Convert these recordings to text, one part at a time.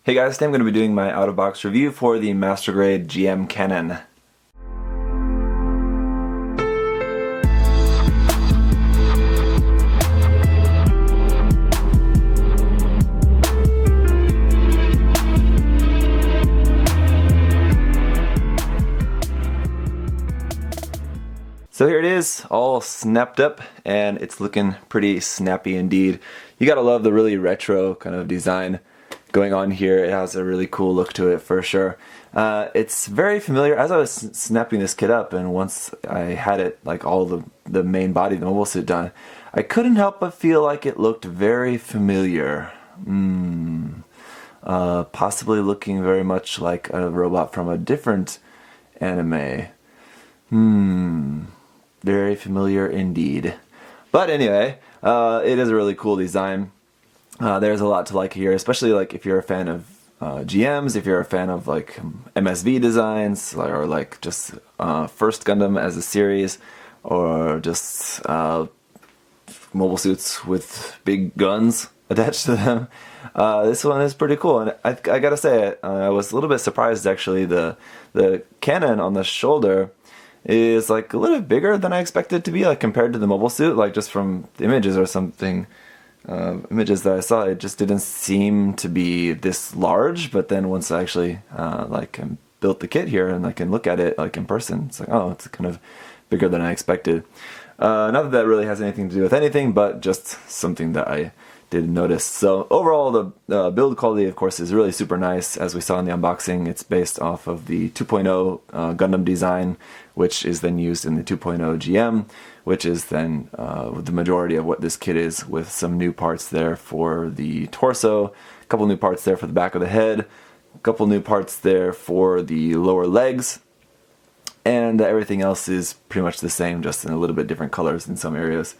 Hey guys, today I'm going to be doing my out-of-box review for the Master Grade GM Cannon. So here it is, all snapped up, and it's looking pretty snappy indeed. You gotta love the really retro kind of design going on here. It has a really cool look to it for sure. It's very familiar. As I was snapping this kit up, and once I had it, like all the main body, the mobile suit done, I couldn't help but feel like it looked very familiar. Possibly looking very much like a robot from a different anime. Very familiar indeed. But anyway, it is a really cool design. There's a lot to like here, especially like if you're a fan of GMs, if you're a fan of like MSV designs, or like just First Gundam as a series, or just mobile suits with big guns attached to them. This one is pretty cool, and I gotta say, I was a little bit surprised actually. The cannon on the shoulder is like a little bit bigger than I expected it to be, like compared to the mobile suit, like just from the images or something. Images that I saw, it just didn't seem to be this large, but then once I actually built the kit here and I can look at it like in person, it's like, oh, it's kind of bigger than I expected. Not that that really has anything to do with anything, but just something that I did notice. So overall, the build quality, of course, is really super nice. As we saw in the unboxing, it's based off of the 2.0 Gundam design, which is then used in the 2.0 GM, which is then the majority of what this kit is, with some new parts there for the torso, a couple new parts there for the back of the head, a couple new parts there for the lower legs, and everything else is pretty much the same, just in a little bit different colors in some areas.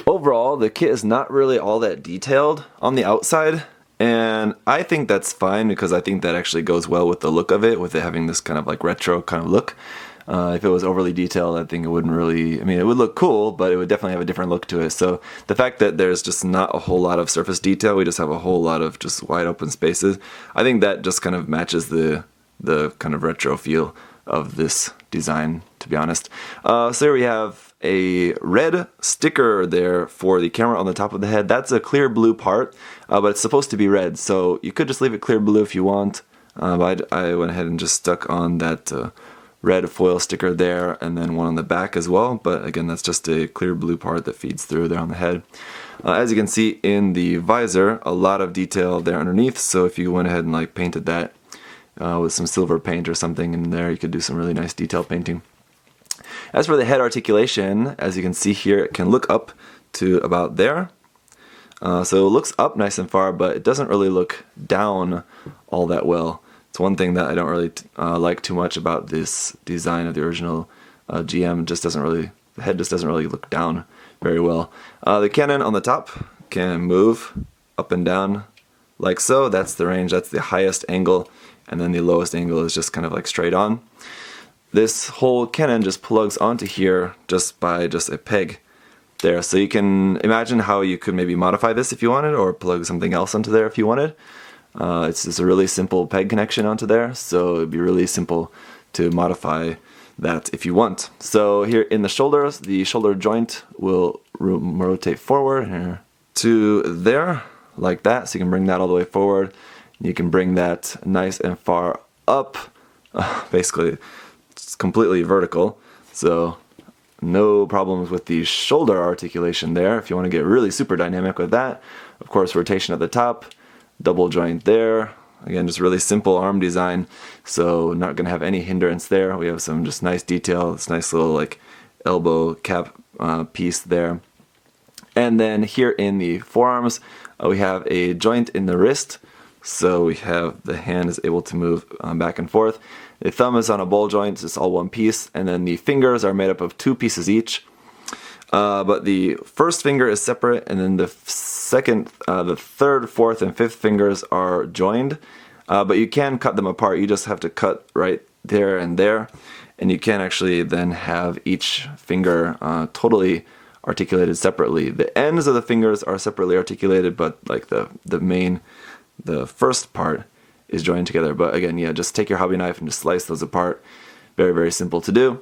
Overall, the kit is not really all that detailed on the outside, and I think that's fine because I think that actually goes well with the look of it, with it having this kind of like retro kind of look. If it was overly detailed, I think it wouldn't really, I mean, it would look cool, but it would definitely have a different look to it. So the fact that there's just not a whole lot of surface detail, we just have a whole lot of just wide open spaces, I think that just kind of matches the kind of retro feel of this design, to be honest. So here we have a red sticker there for the camera on the top of the head. That's a clear blue part, but it's supposed to be red, so you could just leave it clear blue if you want. But I went ahead and just stuck on that red foil sticker there, and then one on the back as well, but again, that's just a clear blue part that feeds through there on the head. As you can see in the visor, a lot of detail there underneath, so if you went ahead and like painted that with some silver paint or something in there, you could do some really nice detail painting. As for the head articulation, as you can see here, it can look up to about there. So it looks up nice and far, but it doesn't really look down all that well. It's one thing that I don't really like too much about this design of the original GM. Just doesn't really, the head just doesn't really look down very well. The cannon on the top can move up and down like so. That's the range, that's the highest angle, and then the lowest angle is just kind of like straight on. This whole cannon just plugs onto here just by just a peg there. So you can imagine how you could maybe modify this if you wanted, or plug something else onto there if you wanted. It's just a really simple peg connection onto there, so it'd be really simple to modify that if you want. So here in the shoulders, the shoulder joint will rotate forward here to there, like that, so you can bring that all the way forward. You can bring that nice and far up, basically it's completely vertical, so no problems with the shoulder articulation there. If you want to get really super dynamic with that, of course, rotation at the top, double joint there. Again, just really simple arm design, so not going to have any hindrance there. We have some just nice detail, this nice little like elbow cap piece there. And then here in the forearms, we have a joint in the wrist, so we have the hand is able to move back and forth. The thumb is on a ball joint, it's all one piece, and then the fingers are made up of two pieces each. But the first finger is separate, and then the second, the third, fourth, and fifth fingers are joined. But you can cut them apart. You just have to cut right there, and you can actually then have each finger totally articulated separately. The ends of the fingers are separately articulated, but like the first part is joined together. But again, yeah, just take your hobby knife and just slice those apart. Very, very simple to do.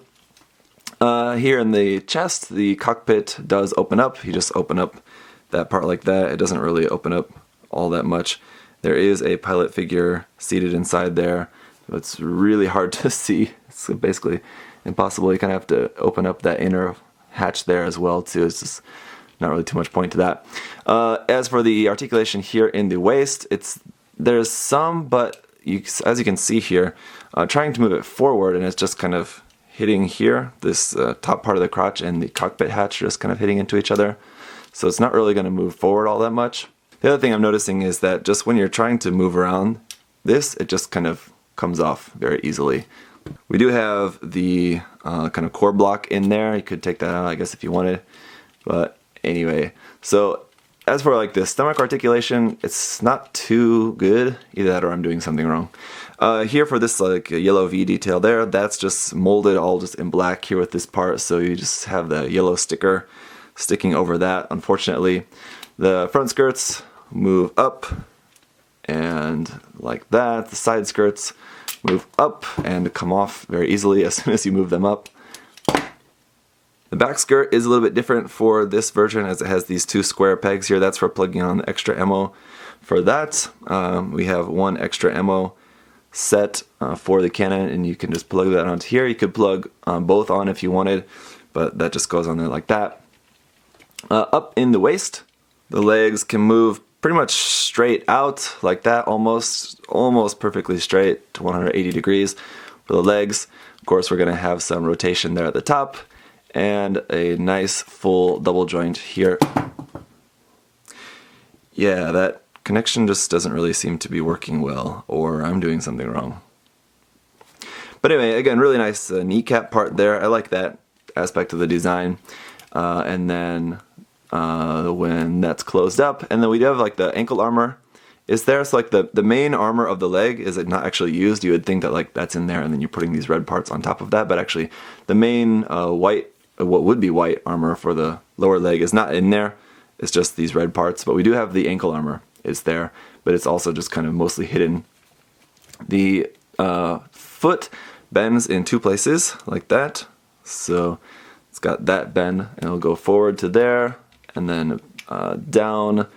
Here in the chest, the cockpit does open up. You just open up that part like that. It doesn't really open up all that much. There is a pilot figure seated inside there. It's really hard to see. It's basically impossible. You kind of have to open up that inner hatch there as well too. It's just not really too much point to that. As for the articulation here in the waist, there's some, but as you can see here, trying to move it forward, and it's just kind of hitting here, this top part of the crotch and the cockpit hatch just kind of hitting into each other. So it's not really going to move forward all that much. The other thing I'm noticing is that just when you're trying to move around this, it just kind of comes off very easily. We do have the kind of core block in there. You could take that out, I guess, if you wanted. But anyway, so as for like the stomach articulation, it's not too good. Either that or I'm doing something wrong. Here for this like yellow V detail there, that's just molded all just in black here with this part. So you just have the yellow sticker sticking over that, unfortunately. The front skirts move up and like that. The side skirts move up and come off very easily as soon as you move them up. The back skirt is a little bit different for this version, as it has these two square pegs here. That's for plugging on the extra ammo. For that, we have one extra ammo set for the cannon, and you can just plug that onto here. You could plug both on if you wanted, but that just goes on there like that. Up in the waist, the legs can move pretty much straight out like that, almost perfectly straight to 180 degrees for the legs. Of course, we're going to have some rotation there at the top and a nice full double joint here. Yeah, that connection just doesn't really seem to be working well, or I'm doing something wrong. But anyway, again, really nice kneecap part there. I like that aspect of the design. And then when that's closed up, and then we do have like the ankle armor is there. So like the main armor of the leg is not actually used. You would think that like that's in there and then you're putting these red parts on top of that, but actually the main white, what would be white armor for the lower leg is not in there. It's just these red parts, but we do have the ankle armor is there, but it's also just kind of mostly hidden. The foot bends in two places like that. So it's got that bend and it'll go forward to there and then down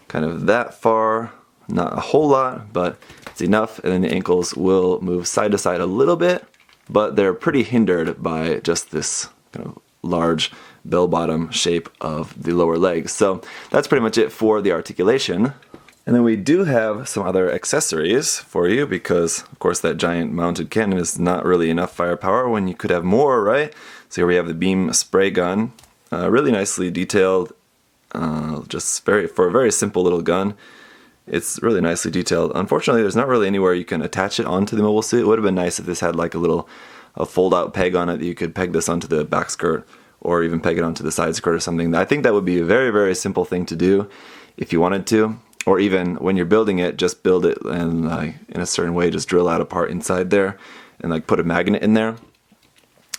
kind of that far. Not a whole lot, but it's enough. And then the ankles will move side to side a little bit, but they're pretty hindered by just this kind of large bell-bottom shape of the lower leg. So that's pretty much it for the articulation. And then we do have some other accessories for you because, of course, that giant mounted cannon is not really enough firepower when you could have more, right? So here we have the beam spray gun, really nicely detailed, just for a very simple little gun. It's really nicely detailed. Unfortunately, there's not really anywhere you can attach it onto the mobile suit. It would have been nice if this had like a fold-out peg on it that you could peg this onto the back skirt or even peg it onto the side skirt or something. I think that would be a very, very simple thing to do if you wanted to. Or even when you're building it, just build it and in a certain way, just drill out a part inside there and like put a magnet in there.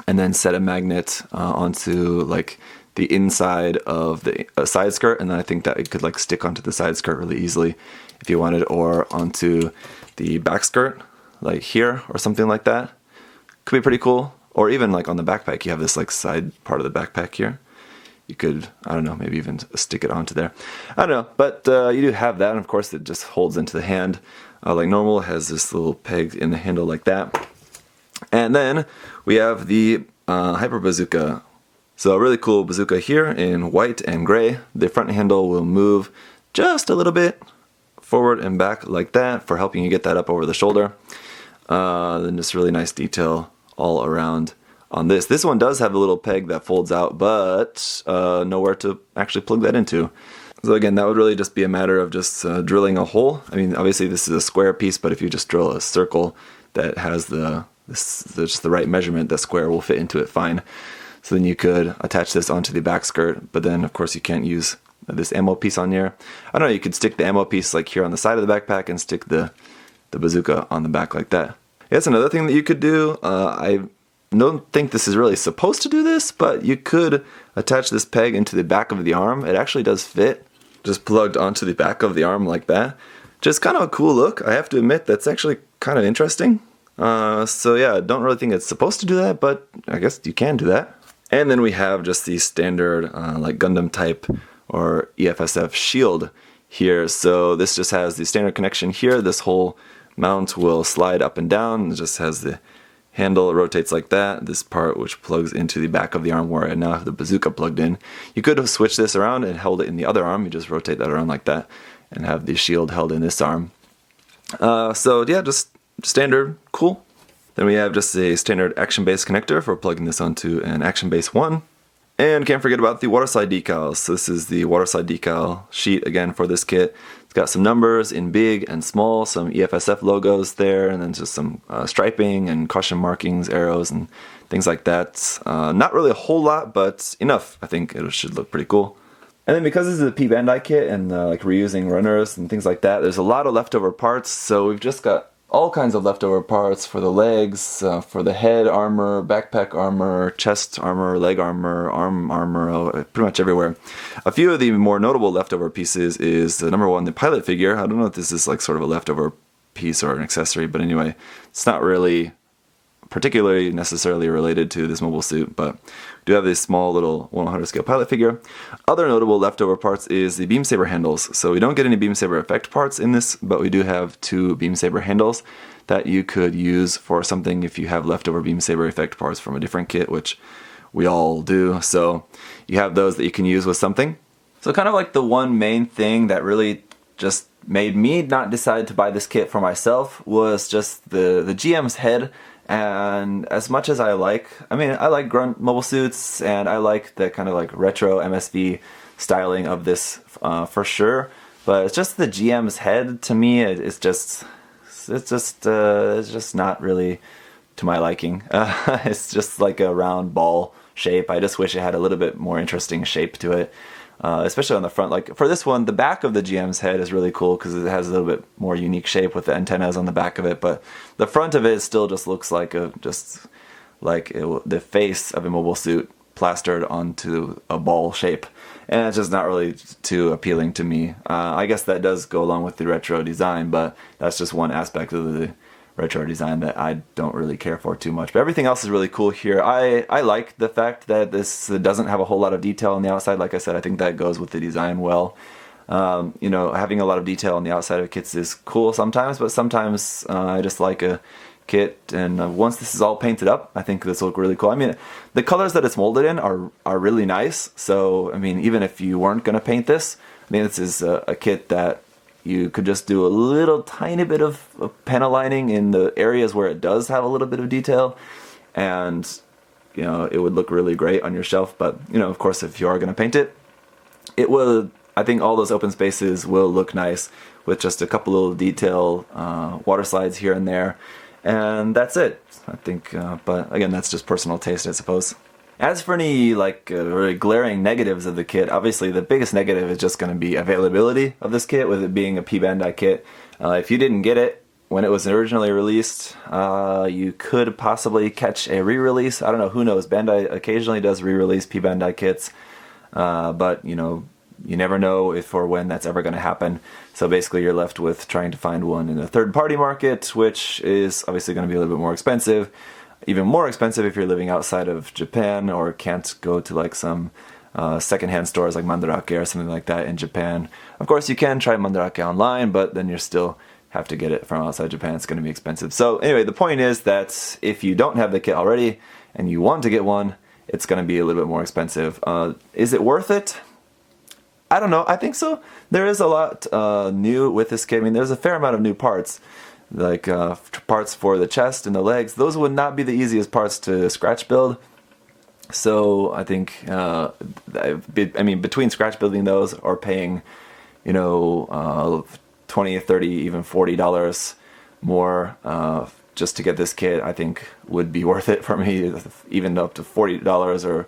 And then set a magnet onto like the inside of the side skirt, and then I think that it could like stick onto the side skirt really easily if you wanted, or onto the back skirt like here or something like that. Could be pretty cool. Or even like on the backpack, you have this like side part of the backpack here. You could, I don't know, maybe even stick it onto there. I don't know, but you do have that, and of course it just holds into the hand like normal. It has this little peg in the handle like that. And then we have the Hyper Bazooka. So a really cool bazooka here in white and gray. The front handle will move just a little bit forward and back like that for helping you get that up over the shoulder. Then just really nice detail all around on this. This one does have a little peg that folds out, but nowhere to actually plug that into. So again, that would really just be a matter of just drilling a hole. I mean, obviously this is a square piece, but if you just drill a circle that has just the right measurement, the square will fit into it fine. So then you could attach this onto the back skirt, but then of course you can't use this ammo piece on here. I don't know, you could stick the ammo piece like here on the side of the backpack and stick the bazooka on the back like that. Yeah, that's another thing that you could do. I don't think this is really supposed to do this, but you could attach this peg into the back of the arm. It actually does fit, just plugged onto the back of the arm like that. Just kind of a cool look. I have to admit, that's actually kind of interesting. So yeah, don't really think it's supposed to do that, but I guess you can do that. And then we have just the standard like Gundam type or EFSF shield here. So this just has the standard connection here. This whole mount will slide up and down. It just has the handle, it rotates like that. This part which plugs into the back of the arm where I now have the bazooka plugged in. You could have switched this around and held it in the other arm. You just rotate that around like that and have the shield held in this arm. So yeah, just standard, cool. Then we have just a standard action base connector for plugging this onto an action base 1. And can't forget about the waterside decals. So this is the waterside decal sheet again for this kit. It's got some numbers in big and small, some EFSF logos there, and then just some striping and caution markings, arrows, and things like that. Not really a whole lot, but enough. I think it should look pretty cool. And then because this is a P-Bandai kit and like reusing runners and things like that, there's a lot of leftover parts. So we've just got all kinds of leftover parts for the legs, for the head armor, backpack armor, chest armor, leg armor, arm armor, pretty much everywhere. A few of the more notable leftover pieces is number one, the pilot figure. I don't know if this is like sort of a leftover piece or an accessory, but anyway, it's not really particularly necessarily related to this mobile suit, but we do have this small little 1/100 scale pilot figure. Other notable leftover parts is the beam saber handles. So we don't get any beam saber effect parts in this, but we do have 2 beam saber handles that you could use for something if you have leftover beam saber effect parts from a different kit, which we all do. So you have those that you can use with something. So kind of like the one main thing that really just made me not decide to buy this kit for myself was just the GM's head. And as much as I like grunt mobile suits, and I like the kind of like retro MSV styling of this for sure, but it's just the GM's head to me. It's just not really to my liking. It's just like a round ball shape. I just wish it had a little bit more interesting shape to it. Especially on the front. Like for this one, the back of the GM's head is really cool because it has a little bit more unique shape with the antennas on the back of it, but the front of it still just looks like the face of a mobile suit plastered onto a ball shape, and it's just not really too appealing to me. I guess that does go along with the retro design, but that's just one aspect of the retro design that I don't really care for too much. But everything else is really cool here. I like the fact that this doesn't have a whole lot of detail on the outside. Like I said, I think that goes with the design well. You know, having a lot of detail on the outside of kits is cool sometimes, but sometimes I just like a kit, and once this is all painted up, I think this will look really cool. I mean, the colors that it's molded in are really nice. So, I mean, even if you weren't going to paint this, I mean, this is a kit that you could just do a little tiny bit of panel lining in the areas where it does have a little bit of detail, and you know, it would look really great on your shelf. But you know, of course, if you are going to paint it, it will. I think all those open spaces will look nice with just a couple little detail water slides here and there, and that's it. I think, but again, that's just personal taste, I suppose. As for any like really glaring negatives of the kit, obviously the biggest negative is just going to be availability of this kit, with it being a P-Bandai kit. If you didn't get it when it was originally released, you could possibly catch a re-release. I don't know, who knows. Bandai occasionally does re-release P-Bandai kits, but you know, you never know if or when that's ever going to happen. So basically you're left with trying to find one in the third-party market, which is obviously going to be a little bit more expensive. Even more expensive if you're living outside of Japan or can't go to like some secondhand stores like Mandarake or something like that in Japan. Of course, you can try Mandarake online, but then you still have to get it from outside Japan. It's going to be expensive. So anyway, the point is that if you don't have the kit already and you want to get one, it's going to be a little bit more expensive. Is it worth it? I don't know. I think so. There is a lot new with this kit. I mean, there's a fair amount of new parts, like parts for the chest and the legs. Those would not be the easiest parts to scratch build. So I think, I mean, between scratch building those or paying, you know, $20, $30, even $40 more just to get this kit, I think would be worth it for me, even up to $40 or,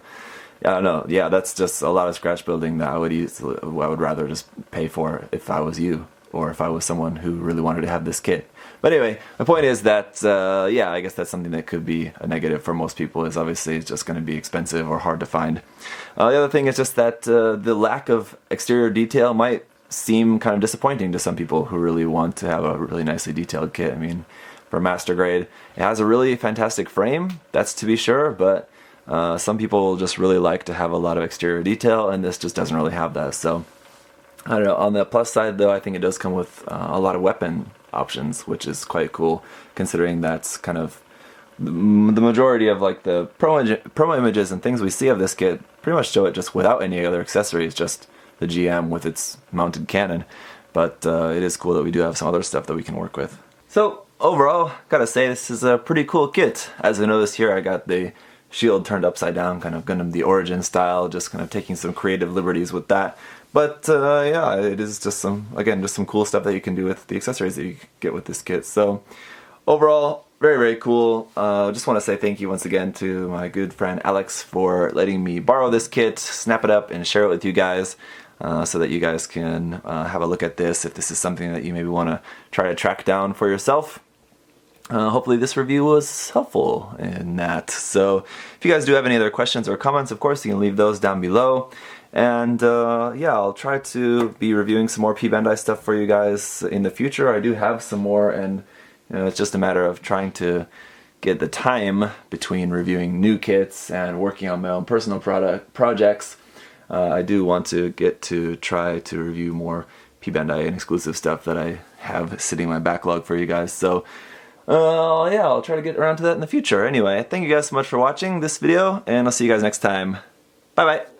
I don't know. Yeah, that's just a lot of scratch building that I would rather just pay for if I was you, or if I was someone who really wanted to have this kit. But anyway, the point is that, yeah, I guess that's something that could be a negative for most people, is obviously it's just going to be expensive or hard to find. The other thing is just that the lack of exterior detail might seem kind of disappointing to some people who really want to have a really nicely detailed kit. I mean, for master grade, it has a really fantastic frame, that's to be sure, but some people just really like to have a lot of exterior detail, and this just doesn't really have that. So I don't know. On the plus side, though, I think it does come with a lot of weapon options, which is quite cool, considering that's kind of the majority of like the promo images and things we see of this kit pretty much show it just without any other accessories, just the GM with its mounted cannon. But it is cool that we do have some other stuff that we can work with. So overall, gotta say this is a pretty cool kit. As I noticed here, I got the shield turned upside down, kind of Gundam the Origin style, just kind of taking some creative liberties with that. But yeah, it is just some cool stuff that you can do with the accessories that you get with this kit. So overall, very, very cool. Just want to say thank you once again to my good friend Alex for letting me borrow this kit, snap it up, and share it with you guys so that you guys can have a look at this if this is something that you maybe want to try to track down for yourself. Hopefully this review was helpful in that. So if you guys do have any other questions or comments, of course, you can leave those down below. And yeah, I'll try to be reviewing some more P-Bandai stuff for you guys in the future. I do have some more, and you know, it's just a matter of trying to get the time between reviewing new kits and working on my own personal projects. I do want to get to try to review more P-Bandai and exclusive stuff that I have sitting in my backlog for you guys. So yeah, I'll try to get around to that in the future. Anyway, thank you guys so much for watching this video, and I'll see you guys next time. Bye bye!